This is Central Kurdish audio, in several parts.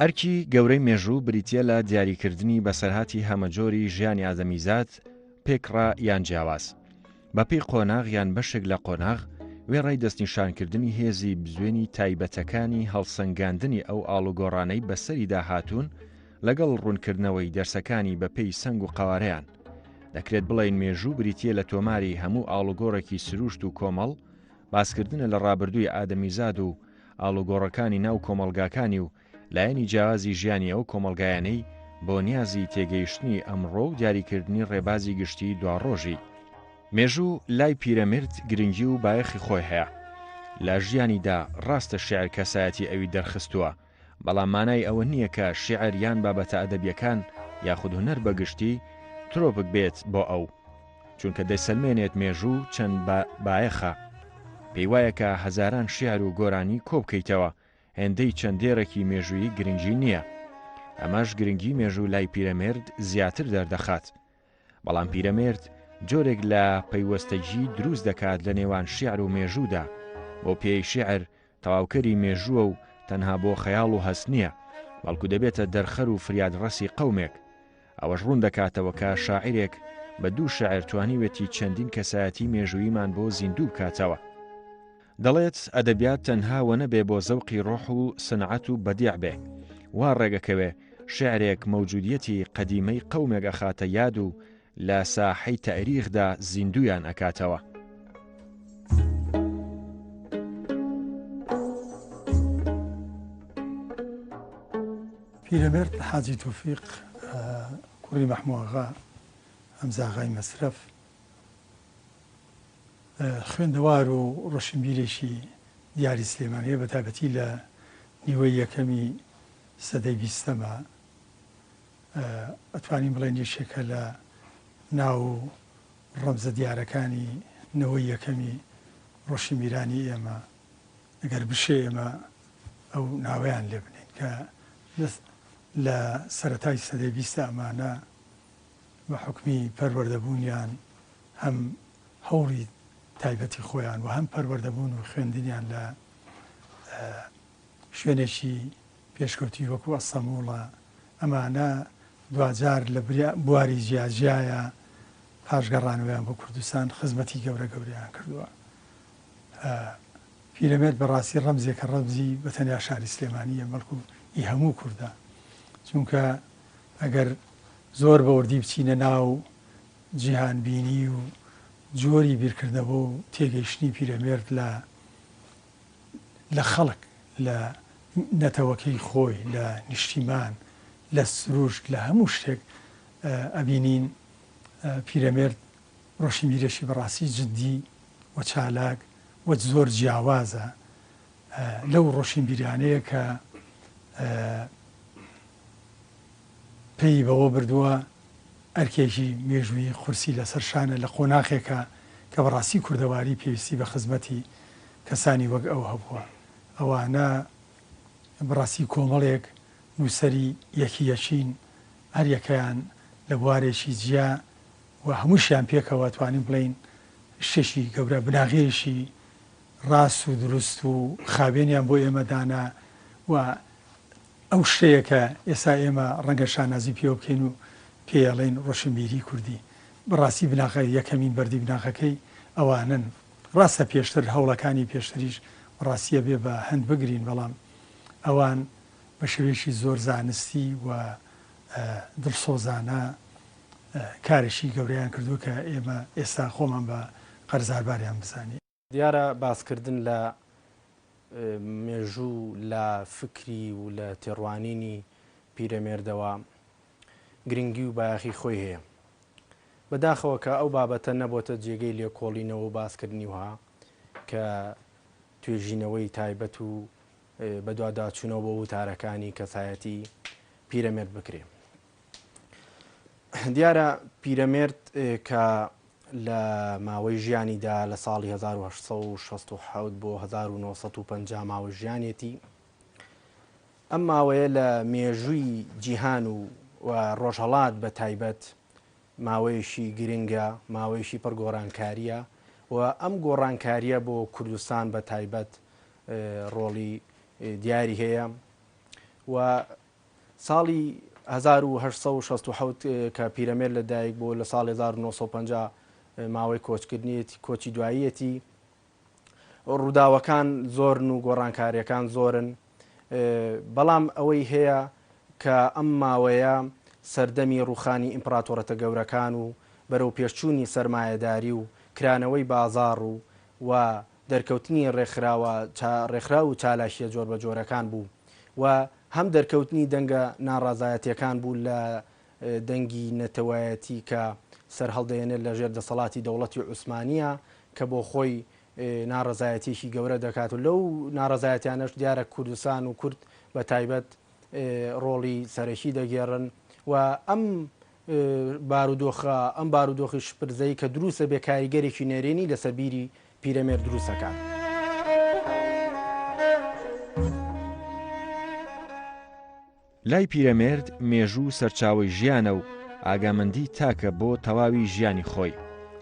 ئەرکی گەورەی مێژوو بریتیە لە دیاریکردنی بەسەرهاتی هەمەجۆری ژیانی ئادەمیزاد پێکڕا یان جیاواز بەپێی قۆناغ یان بەشێک لە قۆناغ وێڕای دەستنیشانکردنی هێزی بزوێنی تایبەتەکانی هەڵسەنگاندنی ئەو ئاڵوگۆڕانەی بەسەریدا هاتوون لەگەڵ ڕوونکردنەوەی دەرسەکانی بەپێی سنگ و قەوارەیان دەکرێت بڵێن مێژوو بریتیە لە تۆماری هەموو ئاڵوگۆڕێکی سروشت و کۆمەڵ باسکردنە لە ڕابردووی ئادەمیزاد و ئاڵوگۆڕەکانی ناو کۆمەلگاکانی و لایەنی جیاوازی ژیانی ئەو کۆمەلگایانەی بۆ نیازی تێگەیشتنی ئەمڕۆ و دیاریکردنی ڕێبازی گشتی دواڕۆژی مێژوو لای پیرەمرد گرنگی و بایەخی خۆی هەیە لە ژیانیدا ڕاستە شێعر کەسایەتی ئەوی دەرخستووە بەڵام مانای ئەوە نییە کە شێعر یان بابەتە ئەدەبیەکان یاخود هونەر بەگشتی ترۆپک بێت بۆ ئەو چونکە دەیسەلمێنێت مێژوو چەند بایەخە پێی وایە کە هەزاران شێعر و گۆرانی کۆبکەیتەوە هێندەی چەندێرەکی مێژووی گرنگی نییە ئەمەش گرنگی مێژوو لای پیرەمێرد زیاتر دەردەخات بەڵام پیرەمێرد جۆرێک لە پەیوەستەجی دروست دەکات لە نێوان شێعر و مێژوودا بۆ پێی شێعر تەواوکەری مێژووە و تەنها بۆ خەیاڵ و هەست نییە بەڵکو دەبێتە دەرخەر و فریادڕەسی قەومێک ئەوەش ڕوون دەکاتەوە کە شاعیرێک بە دوو شەعر توانیوێتی چەندین کەسایەتی مێژوویمان بۆ زیندوو بکاتەوە دەڵێت ئەدەبیات تەنها وە نەبێ بۆ زەوقی ڕۆح و سنعەت و بەدیع بێ وا ڕێگەکەوێ شێعرێک مەوجودیەتی قەدیمەی قەومێک ئەخاتە یاد و لە ساحەی تاریخدا زیندویان ئەکاتەوە پیرەمێرد حاجی توفیق کوڕی مەحموود ئاغا ئەمزاغای مەسرەف خوێندەوار و ڕۆشنبیرێکی دیاری سلێمانیە بە تایبەتی لە نیوەی یەکەمی سەدەی بیستەمە ئەتوانین بڵێن یەکێکە لە ناو ڕەمزە دیارەکانی نەوەی یەکەمی ڕۆشنبیرانی ئێمە ئەگەر بشێ ئێمە ئەو ناوەیان لێ بنین کە لە سەرەتای سەدەی بیستە ئەمانە بە حکمی پەروەردەبوونیان هەم هەوڵی تایبەتی خۆیان و هەم پەروەردەبوون و خوێندنیان لە شوێنێکی پێشکەوتی وەکو ئەستەموڵە ئەمانە دوجار لە بواری جیاجیایە پاشگەڕانەوەیان بۆ کوردستان خزمەتی گەورە گەوریان کردووە. پیرەمێرد بەڕاستی ڕەمزێکە ڕەمزی بە تەنیا شاری سلێمانیە بەڵکو ئی هەموو کوردە چونکە ئەگەر زۆر بەوردی بچینە ناو جیهان بینی و جۆری بیرکردنەوە و تێگەیشتنی پیرەمێرد لە خەڵک لە نەتەوەکەی خۆی لە نیشتیمان لە سروشت لە هەموو شتێک ئەبینین پیرەمێرد ڕۆشنبیرێکی بەڕاستی جددی و چالاک و زۆر جیاوازە لەو ڕۆشنبیرانەیە کە پێی بەوە بردووە ئەرکێکی مێژووی قورسی لەسەر شانە لە قۆناغێکە کە بەڕاستی کوردەواری پێویستی بە خزمەتی کەسانی وەک ئەو هەبووە ئەوانە بەڕاستی کۆمەڵێک نووسەری یەکیەچین هەر یەکەیان لە بوارێکی جیا و هەمووشیان پێکەوە توانین بڵین شتێکی گەورە بناغەیەشی ڕاست و دروست و خاوێنیان بۆ ئێمەدانا و ئەو شتەیە کە ئێستا ئێمە ڕەنگە شانازی پێوە بکەین و پێڵێن ڕۆشنبیری کوردی بەڕاستی بناغە یەکەمین بەردی بناغەکەی ئەوانن ڕاستە پێشتر هەوڵەکانی پێشتریش ڕاستیە بێ بە هەند بگرین بەڵام ئەوان بە شێوەیەکی زۆر زانستی و دڵسۆزانە کارێکی گەورەیان کردو کە ئێمە ئێستا خۆمان بە قەرزارباریان بزانین. دیارە باسکردن لە مێژوو لە فکری و لە تێڕوانینی پیرەمێردەوە گرنگی و بایەخی خۆی هەیە بەداخەوە کە ئەو بابەتە نەبۆتە جێگەی لێکۆڵینەوە و باسکردنی وها کە توێژینەوەی تایبەت و بەدواداچوونەوە بۆ وتارەکانی کەسایەتی پیرەمێرد بکرێ. دیارە پیرەمێرد کە لە ماوەی ژیانیدا لە ساڵی 1960 بۆ 1950 ماوەی ژیانێتی ئەم ماوەیە لە مێژووی جیهان و ڕۆژهەڵات بە تایبەت ماوەیەشی گرنگە ماوەیەشی پڕ گۆڕانکاریە و ئەم گۆڕانکاریە بۆ کوردستان بە تایبەت ڕۆڵی دیاری هەیە و ساڵی 1960 کە پیرەمێر لەدایک بۆ لە ساڵی 1950 ماوەی کۆچکردنیەتی کۆچی دواییەتی ڕووداوەکان زۆرن و گۆڕانکاریەکان زۆرن بەڵام ئەوەی هەیە کە ئەم ماوەیە سەردەمی ڕوخانی ئیمپراتۆرەتە گەورەکان و بەرەو پێشچوونی سەرمایەداری و کرانەوەی بازاڕ و دەرکەوتنی ڕێکخرا و چالاشیە جۆر بە جۆرەکان بوو و هەم دەرکەوتنی دەنگە ناڕازایەتیەکان بوو لە دەنگی نەتەوایەتی کە سەر هەڵدەێنێت لە ژێر دەسەڵاتی دەوڵەتی عوسمانیە کە بۆ خۆی ناڕزایەتێکی گەورە دەکات و لەو ناڕزایەتیانەش دیارە کوردستان و کورد بە تایبەت ڕۆڵی سەرەکی دەگێڕن و ئەم بارودۆخی شپرزەی کە دروستە بێ کاریگەرێکی نێرێنی لەسەر بیری پیرەمێر دروستەکان. لای پیرەمێرد مێژوو سەرچاوی ژیانە و ئاگامەندی تاکە بۆ تەواوی ژیانی خۆی،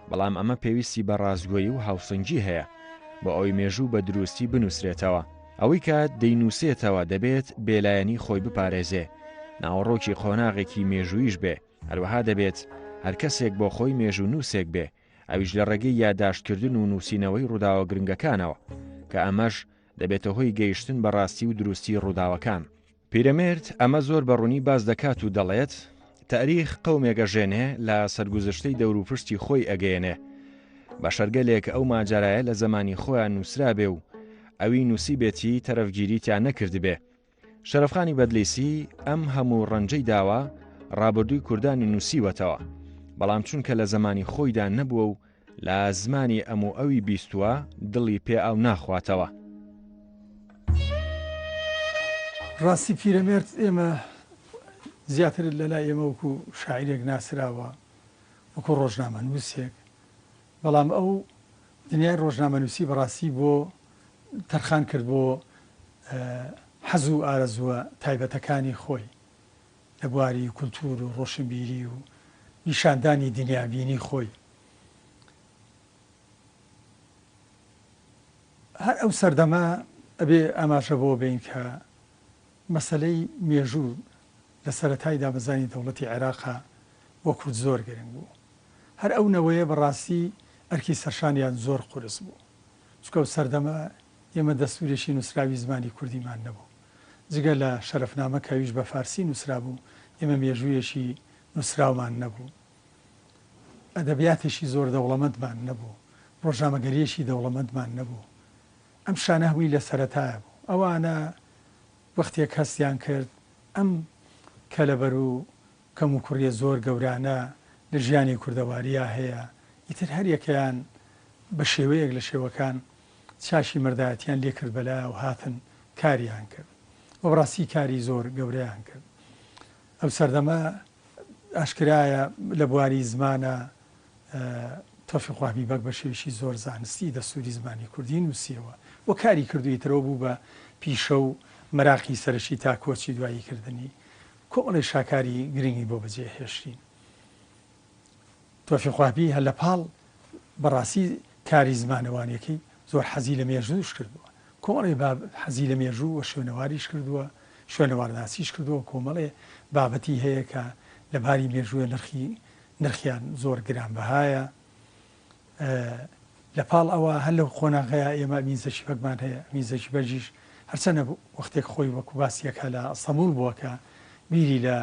بەڵام ئەمە پێویستی بە ڕازگۆیی و هاوسەنگی هەیە بۆ ئەوی مێژوو بە دروستی بنووسرێتەوە. ئەوەی کە دەینووسێتەوە دەبێت بێلایەنی خۆی بپارێزێ، ناوەڕۆکی قۆناغێکی مێژوویش بێ، هەروەها دەبێت هەر کەسێک بۆ خۆی مێژوو نووسێک بێ، ئەویش لە ڕێگەی یادداشتکردن و نووسینەوەی ڕووداوە گرنگەکانەوە کە ئەمەش دەبێتە هۆی گەیشتن بە ڕاستی و دروستی ڕووداوەکان. پیرەمێرد ئەمە زۆر بەڕوونی باز دەکات و دەڵێت تاریخ قەومێکە ژێنێ لە سەرگوزشتەی دەوروپشتی خۆی ئەگەیەنێ بە شەرگەلێک ئەو ماجارایە لە زمانی خۆیان نووسرا بێ و ئەوی نووسی بێتی تەرەفگیریتیان نەکرد بێ. شەرەفخانی بەدلیسی ئەم هەموو ڕەنجەی داوە ڕابردووی کوردانی نووسیوەتەوە، بەڵام چونکە لە زمانی خۆیدا نەبووە و لە زمانی ئەموو ئەوی بیستووە دڵی پێ ئەو ناخواتەوە. ڕاستی پیرەمێرد ئێمە زیاتر لە لای ئێمە وەکو شاعیرێک ناسراوە، وەکو ڕۆژنامە نووسێک، بەڵام ئەو دنیای ڕۆژنامە نووسی بەڕاستی بۆ تەرخان کرد بۆ حەز و ئارەزووە تایبەتەکانی خۆی لە بواری کولتور و ڕۆشنبیری و نیشاندانی دنیابینی خۆی. هەر ئەو سەردەما ئەبێ ئاماژە بۆ بین کە مەسەلەی مێژوو لە سەرەتای دابەزانی دەوڵەتی عێراقا بۆ کورد زۆر گرنگ بوو. هەر ئەو نەوەیە بەڕاستی ئەرکی سەرشانیان زۆر قورس بوو، چکە و سەردەما ئێمە دەستورێکی نووسراوی زمانی کوردیمان نەبوو، جگە لە شەرەفنامە کەویش بە فارسی نووسرا بوو، ئێمە مێژوویەکی نووسراومان نەبوو، ئەدەبیاتێکی زۆر دەوڵەمەندمان نەبوو، ڕۆژنامەگەریەکی دەوڵەمەندمان نەبوو. ئەم شانە هەووی لە سەرەتایە بوو. ئەوانە وەختێک هەستیان کرد ئەم کەلەبەر و کەم و کوڕیە زۆر گەورانە لە ژیانی کوردەواریە هەیە، ئیتر هەر یەکەیان بە شێوەیەک لە شێوەکان چاشی مەردایەتیان لێ کرد بەلا و هاتن کاریان کرد و بەڕاستی کاری زۆر گەورەیان کرد. ئەو سەردەمە ئاشکرایە لە بواری زمانە تۆفیق حەبیبەک بە شێوشی زۆر زانستی دەستوری زمانی کوردی نووسیەوە و کاری کردوویترەوە بوو بە پیشە و مەراقی سەرشی تا کۆچی دوایی کردنی کۆمەڵی شاکاری گرنگی بۆ بەجێ هێشتین. تۆفیق حەبی هەر لە پاڵ بەڕاستی کاری زمانەوانیەکەی زۆر حەزی لە مێژووش کردووە، کۆمەڵی حەزی لە مێژوو و شوێنەواریش کردووە، شوێنەوارناسیش کردووە، کۆمەڵێ بابەتی هەیە کە لەباری مێژووە نرخیان زۆر گرانبەهایە. لە پاڵ ئەوە هەر لەو خۆناغەیە ئێمە میزەشی بەگمان هەیە، میزەشی بەرجیش هەرچەنە وەختێک خۆی وەکو باسیەکە لە ئەستەمبول بووە کە بیری لە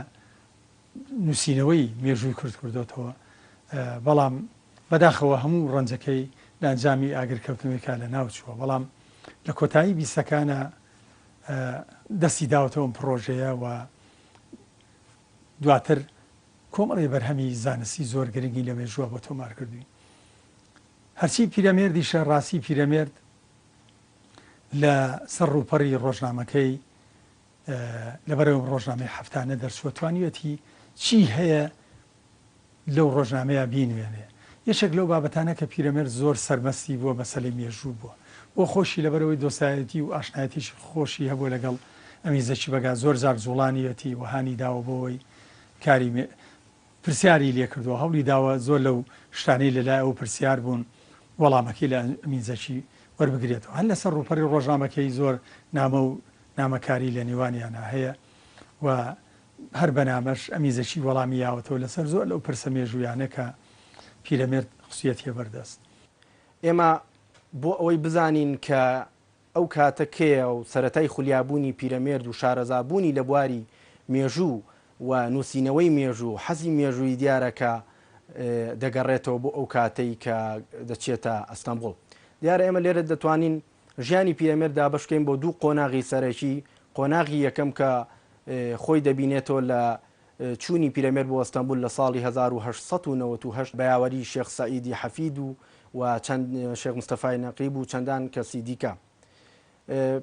نووسینەوەی مێژووی کورد کردوتەوە، بەڵام بەداخەوە هەموو ڕەنجەکەی لە ئەنجامی ئاگرکەوتنەوەیکە لە ناوچووە، بەڵام لە کۆتایی بیستەکانە دەستی داوەتەوە پرۆژەیە و دواتر کۆمەڵی بەرهەمی زانستی زۆر گرنگی لە مێژووە بۆ تۆمار کردوین. هەرچی پیرەمێردیشە ڕاستی پیرەمێرد لە سەر ڕووپەڕی ڕۆژنامەکەی لەبەرەوە ڕۆژنامەی هەفتانە دەرچووە توانیوەتی چی هەیە لەو ڕۆژنامەیە بینوێنێ. یەکێک لەو بابەتانە کە پیرەمێرد زۆر سەرمەستی بووە مەسەلەی مێژوو بووە، بۆ خۆشی لەبەرەوەی دۆسایەتی و ئاشنایەتیش خۆشی هەبوو لەگەڵ ئەمیزەکی بەگا زۆر زار جوڵانیەتی وهانی داوە بۆەوەی کاری پرسیاری لێ کردووە، هەوڵی داوە زۆر لەو شتانەی لەلای ئەو پرسیار بوون وەڵامەکەی لە ئەمیزەکی وەربگرێتەوە. هەر لەسەر ڕووپەڕی ڕۆژنامەکەی زۆر نامە و نامەکاری لە نێوانیانە هەیە و هەر بەنامەش ئەمیزەشی وەڵامی یاوەتەوە لەسەر زۆر لەو پرسە مێژوویانەکە پیرەمێرد خصوصیەتی بەردەست. ئێمە بۆ ئەوەی بزانین کە ئەو کاتە کێە و سەتای خولیابوونی پیرەمێرد و شارەزابوونی لە بواری مێژوو و نووسینەوەی مێژوو حەزی مێژووی دیارەکە دەگەڕێتەوە بۆ ئەو کاتەی کە دەچێتە ئەستەمبوڵ. دیارە ئێمە لێرە دەتوانین ژیانی پیرەمێردا بەشکەین بۆ دوو قۆناغی سەرەکی. قۆناغی یەکەم کە خۆی دەبینێتەوە لە چوونی پیرەمێرد بۆ ئەستەمبول لە ساڵی 1998 بە یاوەری شێخ سەعیدی حەفید و چەند شێخ مستەفای نەقیب و چەندان کەسی دیکە.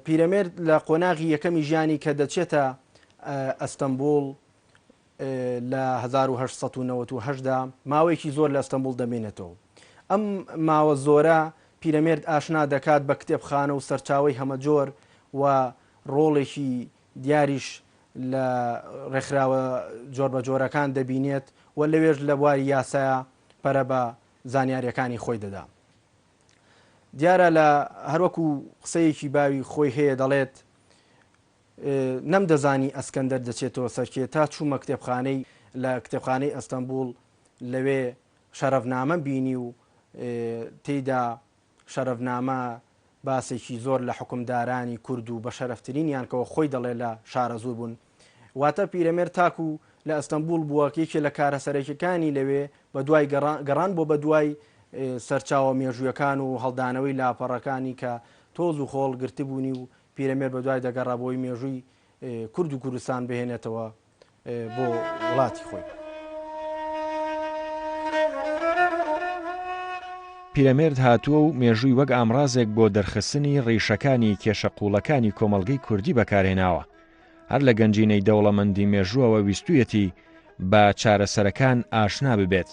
پیرەمێرد لە قۆناغی یەکەمی ژیانی کە دەچێتە ئەستەمبوڵ لە 1998دا ماوەیەکی زۆر لە ئەستەمبوڵ دەمێنێتەوە. ئەم ماوە زۆرە پیرەمێرد ئاشنا دەکات بە کتێبخانە و سەرچاوی هەمەجۆر و ڕۆڵێکی دیاریش لە ڕێکخراوە جۆر بە جۆرەکان دەبینێت و لەوێژ لە بواری یاسایە پەرە بە زانیاریەکانی خۆی دەدا. دیارە لە هەروەکو قسەیەکی باوی خۆی هەیە دەڵێت نەمدەزانی ئەسکەندەر دەچێتەوە سەرکێ تا چوومە کتێبخانەی لە کتێبخانەی ئەستەمبوڵ لەوێ شەرەفنامە بینی و تێیدا شەرەفنامە باسێکی زۆر لە حکومدارانی کورد و بە شەرەفترینیان کەەوە خۆی دەڵێ لە شارە زوور بوون. واتە پیرەمێرد تاکو لە ئەستەمبوڵ بووە کێکی لە کارە سەرەکیەکانی لەوێ بە دوای گەڕان بۆ بە دوای سەرچاوە مێژوویەکان و هەڵدانەوەی لاپەڕەکانی کە تۆز و خۆڵ گرتبوونی و پیرەمێرد بە دوای دەگەڕا بۆی مێژووی کورد و کوردستان بهێنێتەوە بۆ وڵاتی خۆی. پیرەمێرد هاتووە و مێژووی وەک ئامڕازێک بۆ دەرخستنی ڕیشەکانی کێشەقوڵەکانی کۆمەڵگەی کوردی بەکارهێناوە. هەر لە گەنجینەی دەوڵەمەندی مێژووەوە ویستویەتی بە چارەسەرەکان ئاشنا ببێت.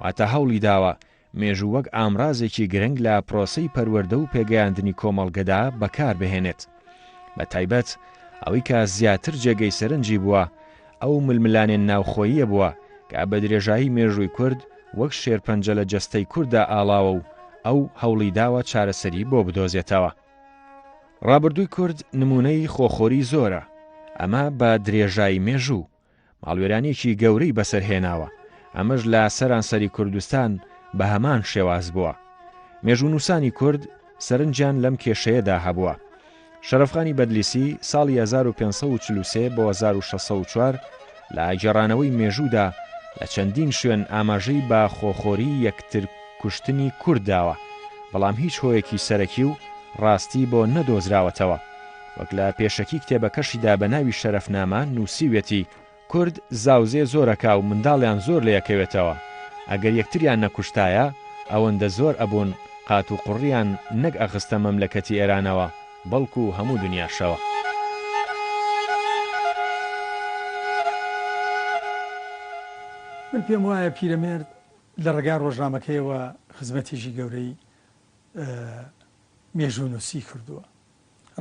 واتە هەوڵی داوە مێژوو وەک ئامڕازێکی گرنگ لە پرۆسەی پەروەردە و پێگەیاندنی کۆمەڵگەدا بەکار بهێنێت. بە تایبەت ئەوەی کە زیاتر جێگەی سەرنجی بووە ئەو ململانێن ناوخۆییە بووە کە بە درێژایی مێژووی کورد وەک شێرپەنجە لە جەستەی کووردا ئاڵاوە و ئەو هەوڵی داوە چارەسەری بۆ بدۆزێتەوە. ڕابردووی کورد نمونەی خۆخۆری زۆرە. ئەمە بە درێژایی مێژوو ماڵوێرانێکی گەورەی بەسەرهێناوە. ئەمەش لە سەرانسەری کوردستان بە هەمان شێواز بووە. مێژوونووسانی کورد سەرنجیان لەم کێشەیەدا هەبووە. شەرەفخانی بەدلیسی ساڵی 1543 بۆ 1604 لە گێڕانەوەی مێژوودا لە چەندین شوێن ئاماژەی بە خۆخۆری یەکتر کوشتنی کورد داوە، بەڵام هیچ هۆیەکی سەرەکی و ڕاستی بۆ نەدۆزراوەتەوە. وەک لە پێشەکی کتێبەکەشیدا بە ناوی شەرەفنامە نووسیوێتی کورد زاوزێ زۆرەکا و منداڵیان زۆر لە یەکەوێتەوە. ئەگەر یەکتریان نەکوشتایە ئەوەندە زۆر ئەبوون قات و قوڕیان نەک ئەخستە مەملەکەتی ئێرانەوە بەڵکو و هەموو دنیاشەوە. من پێم وایە پیرەمێرد لە ڕێگا ڕۆژنامەکەیەوە خزمەتێکی گەورەی مێژوونووسی کردووە.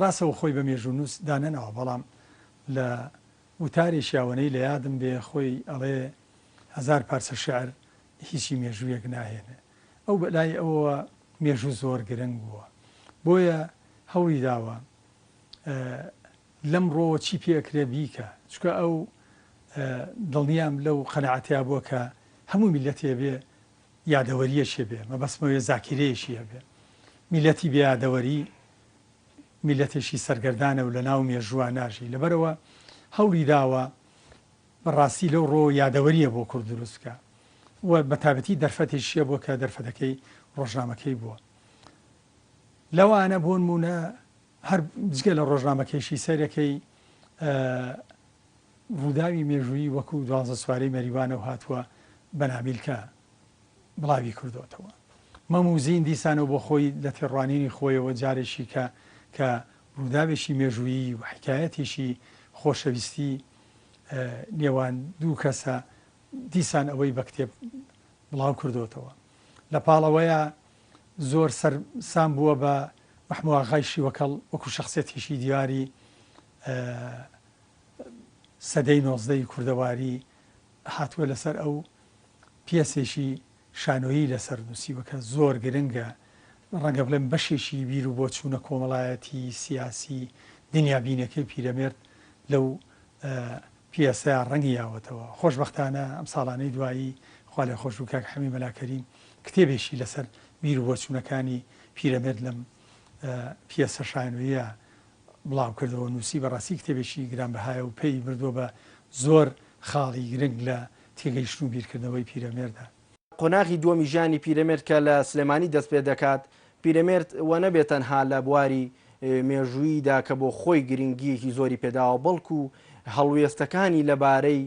ڕاستەوە خۆی بە مێژوونووس دانەنەوە، بەڵام لە وتاری شیاوانەی لە یادم بێ خۆی ئەڵێ 1000 پارچە شعر هیچی مێژوویەک ناهێنێ. ئەو بەلای ئەوە مێژوو زۆر گرنگ بووە، بۆیە هەوڵی داوە لەم ڕۆوە چی پێکرێ بیکە، چکە ئەو دڵنیام لەو قەنەعەتیا بووە کە هەموو میلەتێ بێ یادەوەریەشێ بێ، مەبەستمەوەی زاکیرەیەشیە بێ. میلەتی بێ یادەوەری میلەتێکی سەرگەردانە و لە ناو مێژووە ناژی. لەبەرەوە هەوڵی داوە بەڕاستی لەو ڕۆ یادەوەریە بۆ کورد دروست بکە و بەتابەتی دەرفەتێکیە بووە کە دەرفەتەکەی ڕۆژنامەکەی بووە. لەوانە بۆ نمونە هەر جگە لە ڕۆژنامەکەیشی سەرەکەی ڕووداوی مێژووی وەکو 12 سوارەی مەریوانە و هاتووە بەنامیلکە بڵاوی کردوتەوە. مەموزین دیسانەوە بۆ خۆی لە تێڕوانینی خۆیەوە جارێکی کە ڕووداوێکی مێژوویی و حکایەتێکی خۆشەویستی نێوان دوو کەسە دیسان ئەوەی بە کتێب بڵاو کردوتەوە. لە پاڵەوەیە زۆر سەرسام بووە بە محموود ئاغای شیوەکەڵ وەکو شخصێتێکی دیاری سەدەی 19 کوردەواری هاتووە لەسەر ئەو پیاسێکی شانۆیی لەسەر نووسیوە کە زۆر گرنگە، ڕەنگە بڵێم بەشێکی بیر و بۆ چوونە کۆمەڵایەتی سیاسی دنیابینەکەی پیرەمێرد لەو پیاسە ڕەنگی یاوەتەوە خۆشبەختانە ئەم ساڵانەی دوایی خوا لێ خۆش و کاک حەمی مەلاکەریم کتێبێکی لەسەر بیر و بۆچوونەکانی پیرەمێرد لەم پیاسە شایانویە بڵاو کردەوە نووسی بەڕاستی کتێبێکی گرانبەهایە و پێی بردووە بە زۆر خاڵی گرنگ لە تێگەیشتن و بیرکردنەوەی پیرەمێردە. قۆناغی دووەمی ژیانی پیرەمێرد کە لە سلێمانی دەست پێ دەکات پیرەمێرد وە نەبێت تەنها لە بواری مێژوویدا کە بۆ خۆی گرنگیەکی زۆری پێداوە بەڵکو هەڵوێستەکانی لەبارەی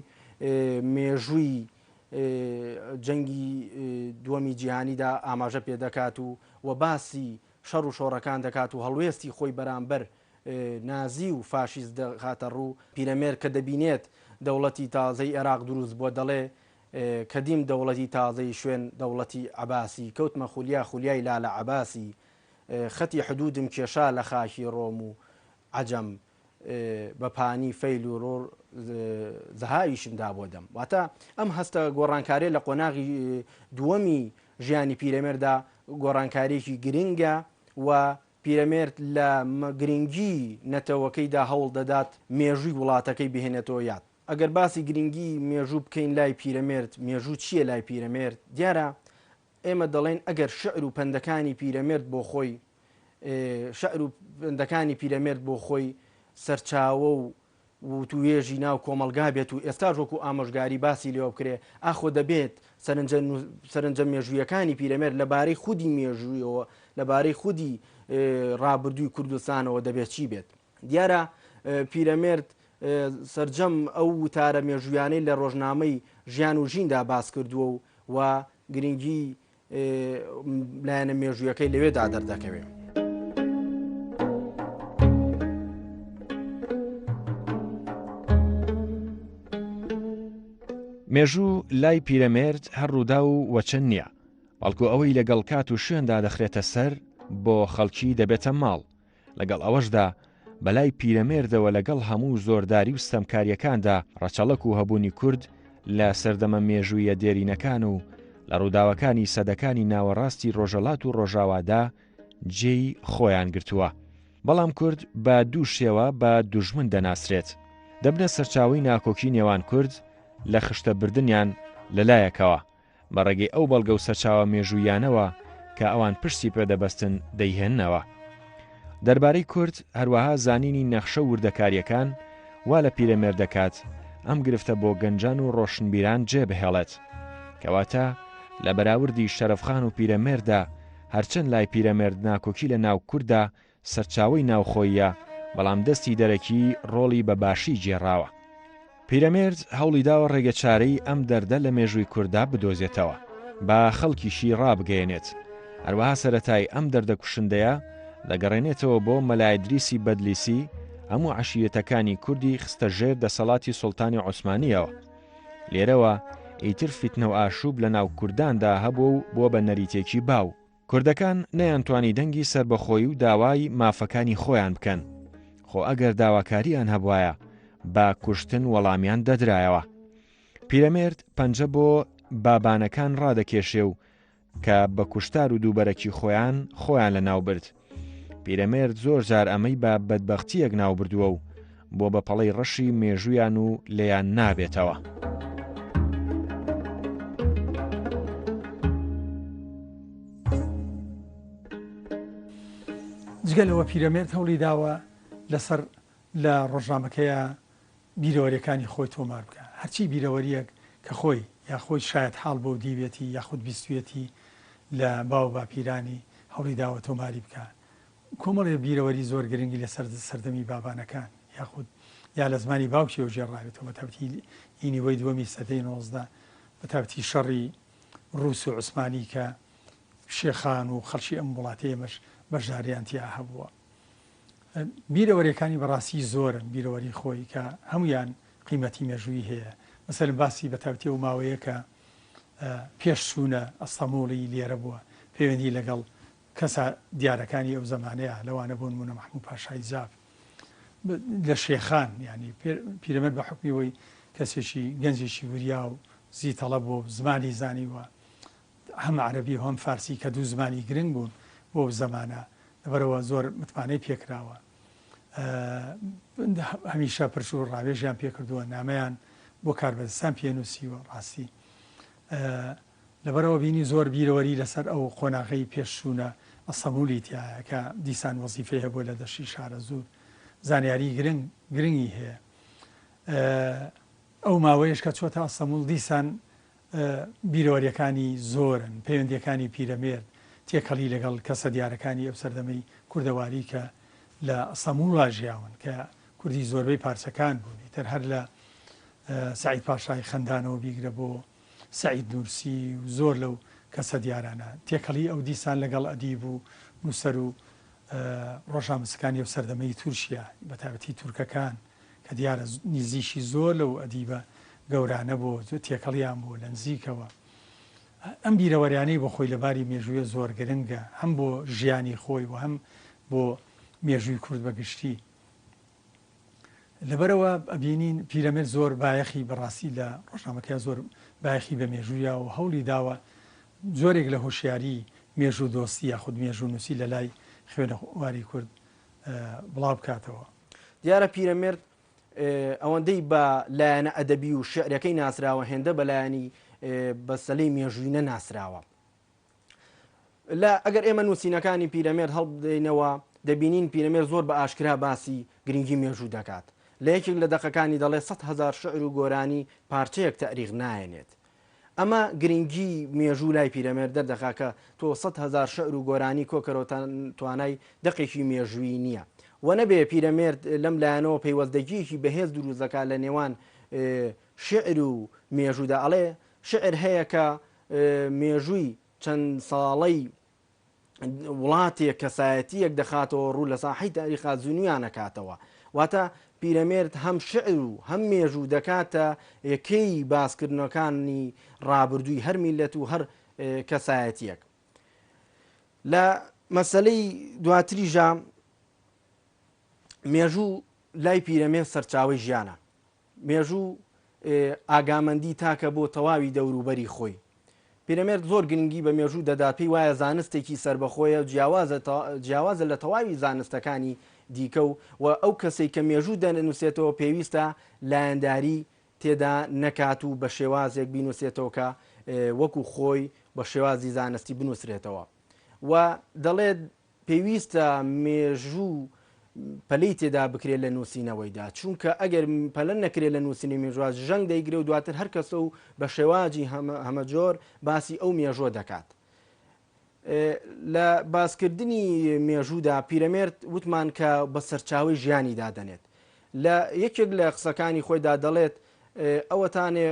مێژووی جەنگی دووەمی جیهانیدا ئاماژە پێ دەکات و باسی شەڕ و شۆڕەکان دەکات و هەڵوێستی خۆی بەرامبەر نازی و فاشیست دەخاتە ڕوو. پیرەمێرد کە دەبینێت دەوڵەتی تازەی عێراق دروست بۆ دەڵێ کەدیم دەوڵەتی تازەی شوێن دەوڵەتی عەباسی کەوتمە خولیای لالە عەباسی خەتی حدودم کێشا لە خاکی ڕۆم و عەجەم بەپانی فەیل و ڕۆر زەهاویشمدا بۆ دەم. واتە ئەم هەستە گۆڕانکاریە لە قۆناغی دووەمی ژیانی پیرەمێردا گۆڕانکاریێکی گرنگە و پیرەمێرد لە گرنگی نەتەوەکەیدا هەوڵ دەدات مێژووی وڵاتەکەی بهێنێتەوە یاد. ئەگەر باسی گرنگی مێژوو بکەین لای پیرەمێرد مێژوو چییە لای پیرەمێرد دیارە ئێمە دەڵێن ئەگەر شعر و پەندەکانی پیرەمێرد بۆ خۆی شعر و پەندەکانی پیرەمێرد بۆ خۆی سەرچاوە و توێژی ناو کۆمەلگا بێت و ئێستاش وەکو ئامۆژگاری باسی لێوە بکرێ ئاخۆ دەبێت سەرنجەم مێژوویەکانی پیرەمێرد لەبارەی خودی مێژوویەوە لەبارەی خودی ڕابردووی کوردستانەوە دەبێت چی بێت. دیارە پیرەمێرد سەرجەم ئەو وتارە مێژوویانەی لە ڕۆژنامەی ژیان و ژیندا باس کردووە و گرنگی لایەنە مێژوویەکەی لەوێدا دەردەکەوێت. مێژوو لای پیرەمێرد هەر ڕوودا و وەچەند نییە بەڵکو ئەوەی لەگەڵ کات و شوێندا دەخرێتە سەر بۆ خەڵکی دەبێتە ماڵ. لەگەڵ ئەوەشدا بەلای پیرەمێردەوە لەگەڵ هەموو زۆرداری و ستەمکاریەکاندا ڕەچەڵک و هەبوونی کورد لە سەردەمە مێژوویە دێرینەکان و لە ڕووداوەکانی سەدەکانی ناوەڕاستی ڕۆژەڵات و ڕۆژاوادا جێی خۆیان گرتووە. بەڵام کورد بە دوو شێوە بە دوژمن دەناسرێت. دەبنە سەرچاوی ناکۆکی نێوان کورد لە خشتە بردنیان لەلایەکەوە بەڕێگەی ئەو بەڵگە و سەرچاوە مێژوویانەوە کە ئەوان پشتی پێدەبەستن دەیهێننەوە. دەربارەی کورد هەروەها زانینی نەخشە وردەکاریەکان وا لە پیرەمێرد دەکات ئەم گرفتە بۆ گەنجان و ڕۆشنبیران جێبهێڵێت کەواتە لە بەراوردی شەرەفخان و پیرەمێردا هەرچەند لای پیرەمێرد ناکۆکی لە ناو کووردا سەرچاوی ناوخۆیە بەڵام دەستی دەرەکی ڕۆڵی بەباشی جێڕاوە. پیرەمێرد هەوڵی داوە ڕێگەچارەی ئەم دەردە لە مێژووی کووردا بدۆزێتەوە با خەڵکیشی ڕابگەێنێت. هەروەها سەرەتای ئەم دەردە کوشندەیە دەگەڕێنێتەوە بۆ مەلای ئیدریسی بەدلیسی هەموو عەشیرەتەکانی کوردی خستە ژێر دەسەڵاتی سوڵتانی عوسمانیەوە. لێرەوە ئیتر فیتنە و ئاشوب لە ناو کورداندا هەبوو و بۆ بە نەریتێکی باو. کوردەکان نەیانتوانی دەنگی سربەخۆیی و داوای مافەکانی خۆیان بکەن. خۆ ئەگەر داواکاریان هەبوایە با کوشتن وەڵامیان دەدرایەوە. پیرەمێرد پەنجە بۆ بابانەکان ڕادەکێشێ و کە بە کوشتار و دووبەرەکی خۆیان لە ناو برد. پیرەمێرد زۆر جار ئەمەی بە بەدبەختیەک ناو بردووە و بۆ بە پەڵەی ڕەشی مێژویان و لێیان نابێتەوە. جگەلەوە پیرەمێرد هەوڵی داوە لەسەر لە ڕۆژنامەکەیە بیرەوەریەکانی خۆی تۆمار بکە. هەرچی بیرەوەریەک کە خۆی یاخۆی شاید حاڵ بۆ دیوێتی یاخود بیستوێتی لە باو باپیرانی هەوڵی داوە تۆماری بکە. کۆمەڵی بیرەوەری زۆر گرنگی لەسەر سەردەمی بابانەکان یاخود یا لە زمانی باوکی و ژێڕاوێتەوە بەتابەتی ئینیوەی دووەمی سەدەی 19 بەتابەتی شەڕی ڕووس و عوسمانی کە شێخان و خەڵکی ئەم وڵاتەیەمەش بەشداریان تیا هەبووە. بیرەوەریەکانی بەڕاستی زۆرن بیرەوەری خۆی کە هەمویان قیمەتی مێژووی هەیە. مەسەلەن باسی بەتابەتی و ماوەیە کە پێش چوونە ئەستەمۆڵی لێرە بووە پەیوەندی لەگەڵ کەسە دیارەکانی ئەو زەمانەیە لەوانە بۆ نمونە مەحموود پاشای زاف لە شێخان ینی پیرەمێرد بە حکمیەوەی کەسێکی گەنجێکی وریا و زیتەڵە بۆ زمانی زانیوە هەم عەرەبی و هەم فارسی کە دوو زمانی گرنگ بوون بۆ زەمانە لەبەرەوە زۆر متمانەی پێکراوە. هەمیشە پرچ و ڕاوێژیان پێ کردووە، نامەیان بۆ کاربەدەستان پێنووسیوە. ڕاستی لەبەرەوە بینی زۆر بیرەوەری لەسەر ئەو قۆناغی پێشچوونە ئەسەمولی تایە کە دیسان وەزیفەی هەبووە لە دەشتی شارە زوور، زانیاری گرنگی هەیە. ئەو ماوەیەش کە چۆتە ئەسەمول دیسان بیرەوەریەکانی زۆرن، پەیوەندیەکانی پیرەمێرد تێکەڵی لەگەڵ کەسە دیارەکانی ئەو سەردەمەی کوردەواری کە لە ئەسەموڵا ژیاون کە کوردی زۆربەی پارچەکان بوونی تر هەر لە سعید پاشای خەندانەوە بیگرە بۆ سعید نورسی و زۆر لەو کەسە دیارانە تێکەڵی ئەو دیسان لەگەڵ ئەدیب و نووسەر و ڕۆژنامەسەکانی ئەو سەردەمەی تورکیا بە تایبەتی تورکەکان کە دیارە نیزیشی زۆر لەو ئەدیبە گەورانە بۆ تێکەڵیان بۆ لە نزیکەوە. ئەم بیرەوەریانەی بۆ خۆی لەباری مێژوویە زۆر گرنگە، هەم بۆ ژیانی خۆی و هەم بۆ مێژووی کورد بەگشتی. لەبەرەوە ئەبینین پیرەمێرد زۆر بایەخی بەڕاستی لە ڕۆژنامەکەی زۆر بایەخی بە مێژوویە و هەوڵی داوە زۆرێک لە هۆشیاری مێژوو دۆستی یاخود مێژوو نووسی لە لای خوێنەواری کورد بڵاو بکاتەوە. دیارە پیرەمێرد ئەوەندەی بە لایەنە ئەدەبی و شعرەکەی ناسراوە هێندە بەلایانی بەسەلەی مێژووی نەناسراوە. ئەگەر ئێمە نووسینەکانی پیرەمێرد هەڵبدەینەوە دەبینین پیرەمێرد زۆر بە ئاشکرا باسی گرنگی مێژوو دەکات. لە یەکێک لە دەقەکانی دەڵێ 100,000 شعر و گۆرانی پارچەیەک تەریخ نایەنێت. ئەمە گرنگی مێژوو لای پیرەمێرد دەردەخا کە تۆ 100,000 شعر و گۆرانی کۆکەرەوە توانای دەقێکی مێژووی نییە. و نەبێ پیرەمێرد لەم لایەنەوە پەیوەستدەگیەکی بەهێز دروستەکە لە نێوان شعر و مێژوودا. ئەڵێ شعر هەیە کە مێژووی چەند ساڵەی وڵاتێک کەسایەتیەک دەخاتەوە ڕوو لە ساحەی تاریخا زوونیان نەکاتەوە. واتە پیرەمێرد هەم شعر و هەم مێژوو دەکاتە یەکەی باسکردنەکانی ڕابردووی هەر میلەت و هەر کەسایەتیەک. لە مەسەلەی دواتریژە مێژوو لای پیرەمێرد سەرچاوی ژیانە. مێژوو ئاگامەندی تاکە بۆ تەواوی دەوروبەری خۆی. پیرەمێرد زۆر گرنگی بە مێژوو دەدات، پێی وایە زانستێکی سربەخۆیە جیاوازە لە تەواوی زانستەکانی دیکە و ئەو کەسێک کە مێژوو دەنووسێتەوە پێویستە لایەنداری تێدا نەکات و بە شێوازێک بینوسێتەوە کە وەکو خۆی بە شێوازی زانستی بنووسرێتەوە. و دەڵێت پێویستە مێژوو پەلەی تێدا بکرێت لە نووسینەوەیدا، چونکە ئەگەر پەلە نەکرێت لە نووسینی مێژووە ژەنگ دەیگرێت و دواتر هەر کەسە و بە شێواجی هەمەجۆر باسی ئەو مێژووە دەکات. لە باسکردنی مێژوودا پیرەمێرد وتمان کە بە سەرچاوی ژیانی دادەنێت. لە یەکێک لە قسەکانی خۆیدا دەڵێت ئەوەتانێ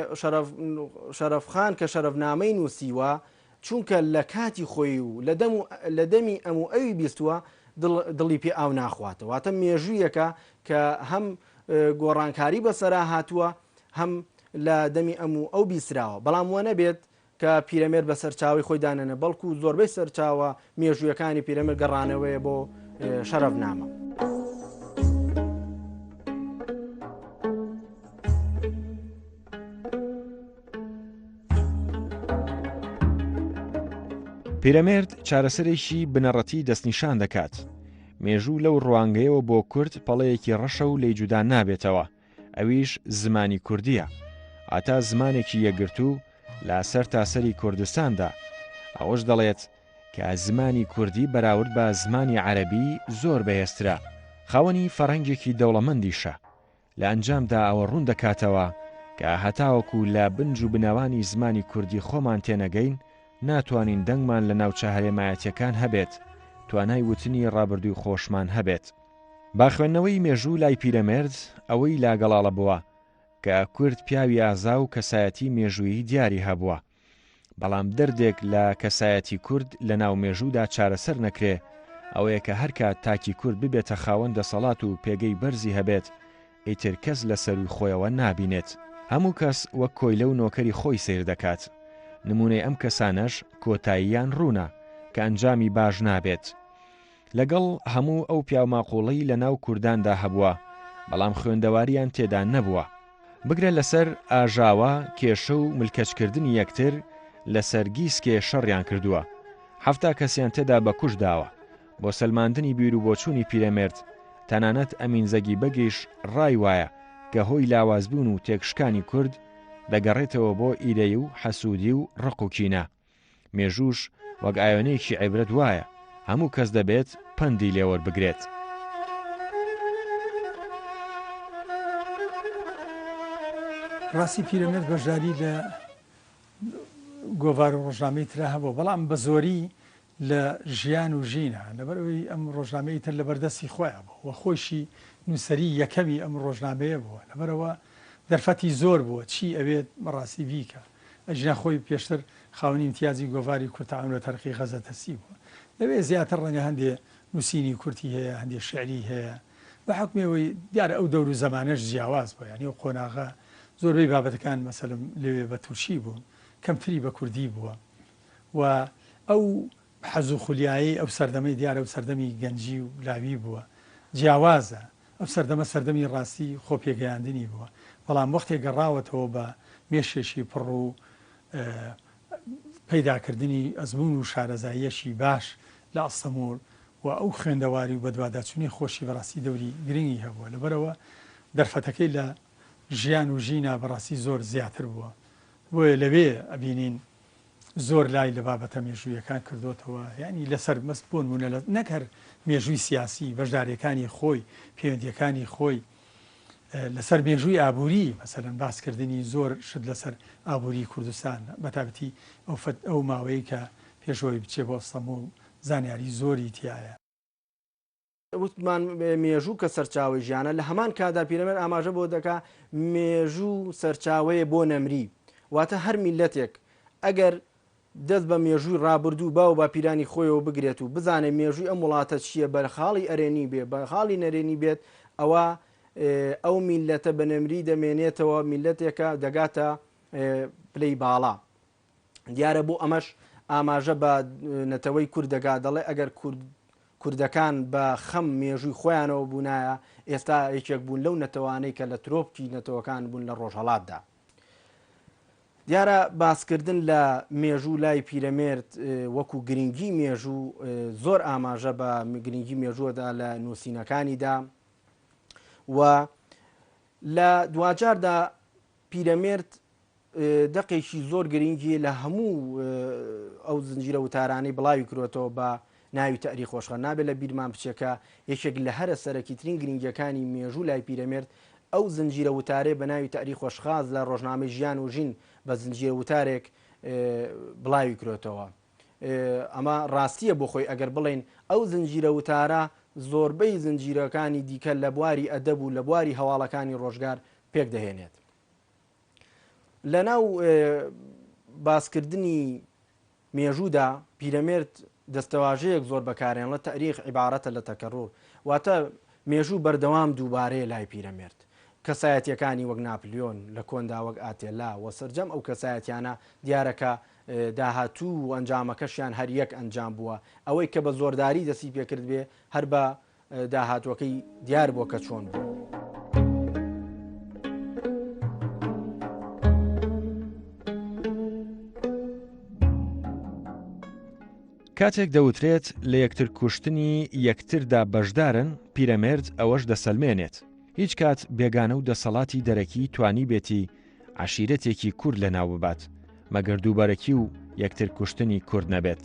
شەرەفخان کە شەرەفنامەی نووسیوە چونکە لە کاتی خۆی و لە دەمی ئەموو ئەوی بیستووە دڵی پێ ئاو ناخواتەوە. واتە مێژوویەکە کە هەم گۆڕانکاری بەسەرا هاتووە هەم لە دەمی ئەموو ئەو بیسراوە. بەڵام وە نەبێت کە پیرەمێرد بە سەرچاوی خۆی دانەنە، بەڵکو زۆربەی سەرچاوە مێژوویەکانی پیرەمێرد گەڕانەوەیە بۆ شەرەفنامە. پیرەمێرد چارەسەرێکی بنەڕەتی دەستنیشان دەکات. مێژوو لەو ڕوانگەیەوە بۆ کورد پەڵەیەکی ڕەشە و لێی جودا نابێتەوە، ئەویش زمانی کوردیە، ئاتا زمانێکی یەکگرتوو لە سەر تاسەری کوردستاندا. ئەوەش دەڵێت کە زمانی کوردی بەراورد بە زمانی عەرەبی زۆر بەهێزترە، خاوەنی فەڕەنگێکی دەوڵەمەندیشە. لە ئەنجامدا ئەوە ڕوون دەکاتەوە کە هەتاوەکو لە بنج و بناوانی زمانی کوردی خۆمان تێنەگەین ناتوانین دەنگمان لە ناوچە هەرێمایەتیەکان هەبێت، توانای وتنی ڕابردووی خۆشمان هەبێت. باخوێندنەوەی مێژوو لای پیرەمێرد ئەوەی لاگەڵاڵە بووە کە کورد پیاوی ئازا و کەسایەتی مێژووی دیاری هەبووە، بەڵام دەردێک لە کەسایەتی کورد لە ناو مێژوودا چارەسەر نەکرێ، ئەوەیە کە هەر کات تاکی کورد ببێتە خاوەن دەسەڵات و پێگەی بەرزی هەبێت، ئیتر کەس لە سەروی خۆیەوە نابینێت. هەموو کەس وەک کۆیلە و نۆکەری خۆی سیر دەکات. نمونەی ئەم کەسانەش کۆتاییان ڕوونە کە ئەنجامی باش نابێت. لەگەڵ هەموو ئەو پیاوماقۆڵەی لە ناو کورداندا هەبووە، بەڵام خوێندەواریان تێدا نەبووە. بگرە لەسەر ئاژاوە، کێشە و ملکەچکردنی یەکتر لەسەر گیسکێ شەڕیان کردووە. 7 کەسیان تێدا بە کوش داوە. بۆ سەلماندنی بیر و بۆچوونی پیرەمێرد تەنانەت ئەمین زەگی بەگەیش ڕای وایە کە هۆی لاوازبوون و تێکشکانی کورد دەگەڕێتەوە بۆ ئیرەی و حەسوودی و ڕق و کینە. مێژووش وەک ئاوێنەیەکی عیبرەت وایە هەموو کەس دەبێت پەندی لێوەربگرێت. ڕاستی پیرەمێرد بەشداری لە گۆڤار و ڕۆژنامەی ترا هەبوو، بەڵام بە زۆری لە ژیان و ژینە لەبەرەوەی ئەم ڕۆژنامەی تر لە بەردەستی خۆیان بوو و خۆشی نووسری یەکەمی ئەم ڕۆژنامەیە بووە، لەبەرەوە دەرفەتی زۆر بووە چی ئەوێت ڕاستی بیکە. ئەژنا خۆی پێشتر خاوەنی امتیازی گۆڤاری کورتتاون لە تەرقی غەزەتەسی بووە. لەوێ زیاتر ڕەنگە هەندێ نووسینی کورتی هەیە، هەندێ شعری هەیە، بە حکمەوەی دیارە ئەو دەور و زەمانەش جیاواز بووە، یعنی ئەو قۆناغە زۆربەی بابەتەکان مەسەلەن لەوێ بە تورکی بوون، کەمتری بە کوردی بووە و ئەو حەز و خولیایی ئەو سەردەمەی دیارە و سەردەمی گەنجی و لاوی بووە، جیاوازە. ئەو سەردەمە سەردەمی ڕاستی خۆپێگەیاندنی بووە، بەڵام وەختێک گەڕاوەتەوە بە مێشێکی پڕ و پەیداکردنی ئەزمون و شارەزاییەشی باش لە ئەستەمۆڵ و ئەو خوێندەواری و بەدواداچوونی خۆشی بەڕاستی دەوری گرنگی هەبووە، لەبەرەوە دەرفەتەکەی لە ژیان و ژینە بەڕاستی زۆر زیاتر بووە. بۆیە لەوێ ئەبینین زۆر لای لە بابەتە مێژوویەکان کردوتەوە، ینی لەسەر مەست بوون بوونە نەکرد مێژووی سیاسی بەشدارەکانی خۆی پەیوەندیەکانی خۆی لەسەر مێژووی ئابووری مەسەلەن باسکردنی زۆر شت لەسەر ئابووری کوردستان بەتابەتی ئەو ماوەیە کە پێشەوەی بچێ بۆ ئەستەمۆڵ زانیاری زۆری تایە. وتمان مێژوو کە سەرچاوی ژیانە لە هەمان کادا پیرەمێرد ئاماژە بۆ دەکا مێژوو سەرچاوەیە بۆ نەمری، واتە هەر میلەتێک ئەگەر دەست بە مێژووی ڕابردوو با و باپیرانی خۆیەوە بگرێت و بزانێ مێژووی ئەم وڵاتە چییە، بە خاڵی ئەرێنی بێ بە خاڵی نەرێنی بێت، ئەوە ئەو میلەتە بە نەمری دەمێنێتەوە، میلەتێکە دەگاتە پلەی باڵا. دیارە بۆ ئەمەش ئاماژە بە نەتەوەی کورد دەگا، دەڵێ ئەگەر کوردەکان بە خەم مێژووی خۆیانەوە بوونایە ئێستا یەکێک بوون لەو نەتەوانەی کە لە ترۆپکی نەتەوەکان بوون لە ڕۆژهەڵاتدا. دیارە باسکردن لە مێژوو لای پیرەمێرد وەکو گرنگی مێژوو زۆر ئاماژە بە گرنگی مێژووەدا لە نووسینەکانیدا و لە دوجاردا پیرەمێرد دەقێکی زۆر گرنگی لە هەموو ئەو زنجیرە وتارانەی بڵاوی کرۆتەوە بە ناوی تاریخ خۆشخە نابێت لە بیرمان بچێکە یەکێک لە هەرە سەرەکیترین گرنگەکانی مێژوو لای پیرەمێرد ئەو زنجیرە وتارێ بە ناوی تاریخ خۆشخاز لە ڕۆژنامەی ژیان و ژین بە زنجیرە وتارێک بڵاوی کرۆتەوە. ئەمە ڕاستیە بۆ خۆی ئەگەر بڵێن ئەو زنجیرە وتارە زۆربەی زنجیرەکانی دیکە لە بواری ئەدەب و لە بواری هەواڵەکانی ڕۆژگار پێک دەهێنێت. لە ناو باسکردنی مێژوودا پیرەمێرد دەستەواژەیەک زۆر بەکارێن لە تاریخ عیبارەتە لە تەکەڕۆر، واتە مێژوو بەردەوام دووبارەیە لای پیرەمێرد. کەسایەتیەکانی وەک ناپلیۆن لە کۆندا وەک ئاتێلا و سەرجەم ئەو کەسایەتیانە دیارەکە داهاتوو و ئەنجامەکەشیان هەر یەک ئەنجام بووە، ئەوەی کە بە زۆرداری دەستی پێکرد بێ هەر بە داهاتوەکەی دیار بووە کە چۆن بوو. کاتێک دەوترێت لە یەکتر کوشتنی یەکتردا بەشدارن، پیرەمێرد ئەوەش دەسەلمێنێت. هیچ کات بێگانە و دەسەڵاتی دەرەکی توانی بێتی عشیرەتێکی کورد لە ناو ببات، مەگەر دووبارەکی و یەکتر کوشتنی کورد نەبێت.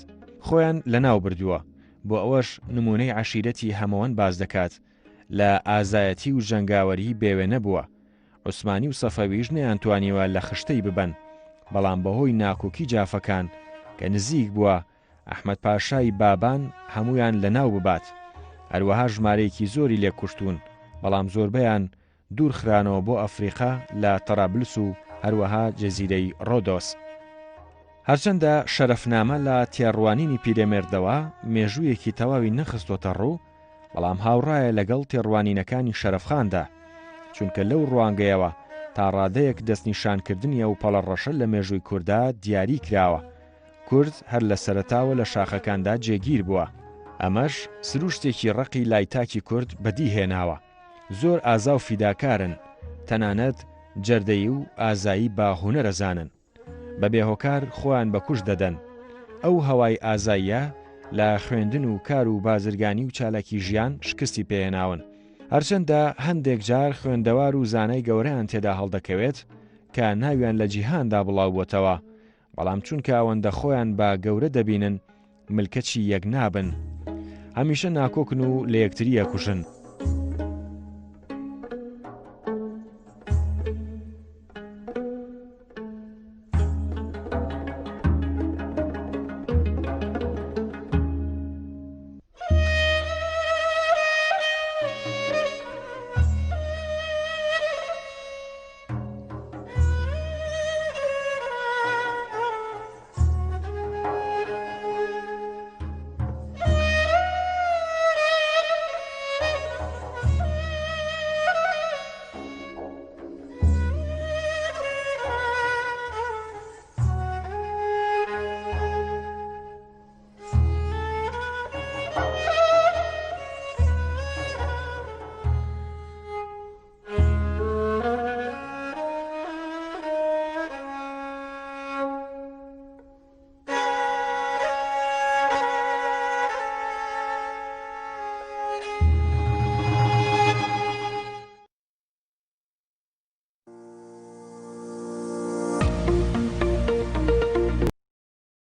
خۆیان لە ناو بردووە، بۆ ئەوەش نمونەی عشیرەتی هەمەوەند باز دەکات لە ئازایەتی و ژەنگاوەری بێوێ نەبووە. عوسمانی و سەفەویش نەیانتوانیوە لە خشتەی ببەن، بەڵام بەهۆی ناکۆکی جافەکان کە نزیک بووە ئەحمەد پاشای بابان هەمویان لە ناو ببات. هەروەها ژمارەیەکی زۆری لێ کوشتون، بەڵام زۆربەیان دوور خرانەوە بۆ ئەفریقا لە تەرابلس و هەروەها جەزیرەی ڕۆدۆس. هەرچەندە شەرەفنامە لە تێڕوانینی پیرەمێردەوە مێژوویەکی تەواوی نەخستۆتە ڕوو، بەڵام هاوڕایە لەگەڵ تێڕوانینەکانی شەرەفخاندا، چونکە لەو ڕوانگەیەوە تا ڕادەیەک دەستنیشانکردنی ئەو پەڵەڕەشە لە مێژووی کووردا دیاری کراوە. کورد هەر لە سەرەتاوە لە شاخەکاندا جێگیر بووە. ئەمەش سروشتێکی ڕقی لایتاکی کورد بەدی هێناوە. زۆر ئازا و فیداکارن، تەنانەت جەردەیی و ئازایی با هونەرەزانن، بە بێهۆکار خۆیان بە کوش دەدەن. ئەو هەوای ئازاییە لە خوێندن و کار و بازرگانی و چالاکی ژیان شکستی پێهێناون، هەرچەندە هەندێک جار خوێندەوار و زانای گەورەیان تێدا هەڵدەکەوێت کە ناویان لە جیهاندا بڵاو بۆتەوە، بەڵام چونکە ئەوەندە خۆیان بە گەورە دەبینن ملکەچی یەک نابن، هەمیشە ناکۆکن و لە یەکتری ئەکوژن.